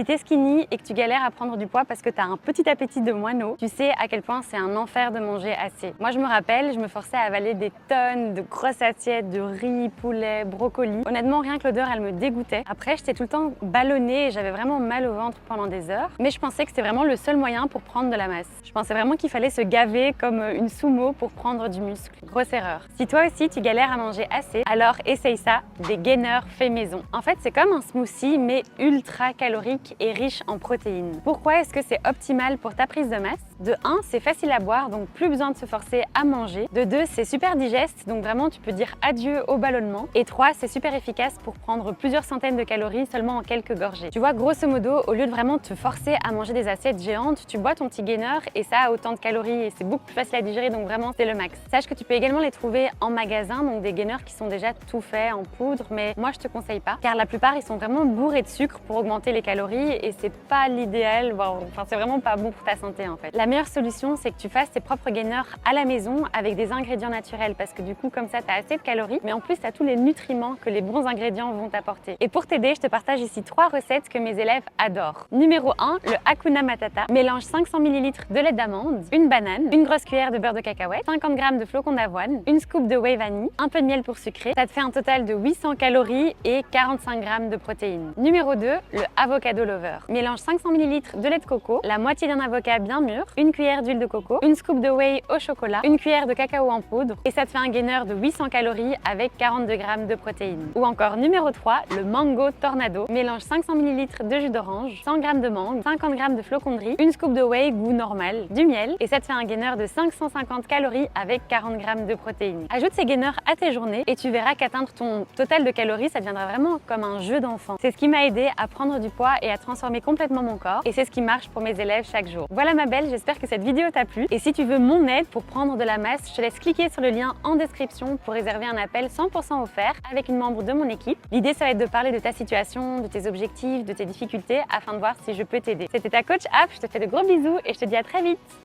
Si t'es skinny et que tu galères à prendre du poids parce que t'as un petit appétit de moineau, tu sais à quel point c'est un enfer de manger assez. Moi je me rappelle, je me forçais à avaler des tonnes de grosses assiettes de riz, poulet, brocoli. Honnêtement, rien que l'odeur, elle me dégoûtait. Après, j'étais tout le temps ballonnée et j'avais vraiment mal au ventre pendant des heures. Mais je pensais que c'était vraiment le seul moyen pour prendre de la masse. Je pensais vraiment qu'il fallait se gaver comme une sumo pour prendre du muscle. Grosse erreur. Si toi aussi tu galères à manger assez, alors essaye ça, des gainers faits maison. En fait, c'est comme un smoothie mais ultra calorique et riche en protéines. Pourquoi est-ce que c'est optimal pour ta prise de masse? De 1, c'est facile à boire, donc plus besoin de se forcer à manger. De 2, c'est super digeste, donc vraiment tu peux dire adieu au ballonnement. Et 3, c'est super efficace pour prendre plusieurs centaines de calories seulement en quelques gorgées. Tu vois, grosso modo, au lieu de vraiment te forcer à manger des assiettes géantes, tu bois ton petit gainer et ça a autant de calories et c'est beaucoup plus facile à digérer, donc vraiment c'est le max. Sache que tu peux également les trouver en magasin, donc des gainers qui sont déjà tout faits en poudre, mais moi je te conseille pas, car la plupart ils sont vraiment bourrés de sucre pour augmenter les calories et c'est pas l'idéal, enfin c'est vraiment pas bon pour ta santé en fait. La meilleure solution, c'est que tu fasses tes propres gainers à la maison avec des ingrédients naturels parce que du coup, comme ça, tu as assez de calories, mais en plus, tu as tous les nutriments que les bons ingrédients vont t'apporter. Et pour t'aider, je te partage ici 3 recettes que mes élèves adorent. Numéro 1, le Hakuna Matata. Mélange 500 ml de lait d'amande, une banane, une grosse cuillère de beurre de cacahuète, 50 g de flocons d'avoine, une scoop de whey vanille, un peu de miel pour sucrer. Ça te fait un total de 800 calories et 45 g de protéines. Numéro 2, le Avocado Lover. Mélange 500 ml de lait de coco, la moitié d'un avocat bien mûr, une cuillère d'huile de coco, une scoop de whey au chocolat, une cuillère de cacao en poudre et ça te fait un gainer de 800 calories avec 42 g de protéines. Ou encore numéro 3, le Mango Tornado. Mélange 500 ml de jus d'orange, 100 g de mangue, 50 g de flocons de riz, une scoop de whey goût normal, du miel et ça te fait un gainer de 550 calories avec 40 g de protéines. Ajoute ces gainers à tes journées et tu verras qu'atteindre ton total de calories, ça deviendra vraiment comme un jeu d'enfant. C'est ce qui m'a aidé à prendre du poids et à transformer complètement mon corps et c'est ce qui marche pour mes élèves chaque jour. Voilà ma belle, j'espère que cette vidéo t'a plu et si tu veux mon aide pour prendre de la masse, je te laisse cliquer sur le lien en description pour réserver un appel 100% offert avec une membre de mon équipe. L'idée, ça va être de parler de ta situation, de tes objectifs, de tes difficultés afin de voir si je peux t'aider. C'était ta coach App, je te fais de gros bisous et je te dis à très vite.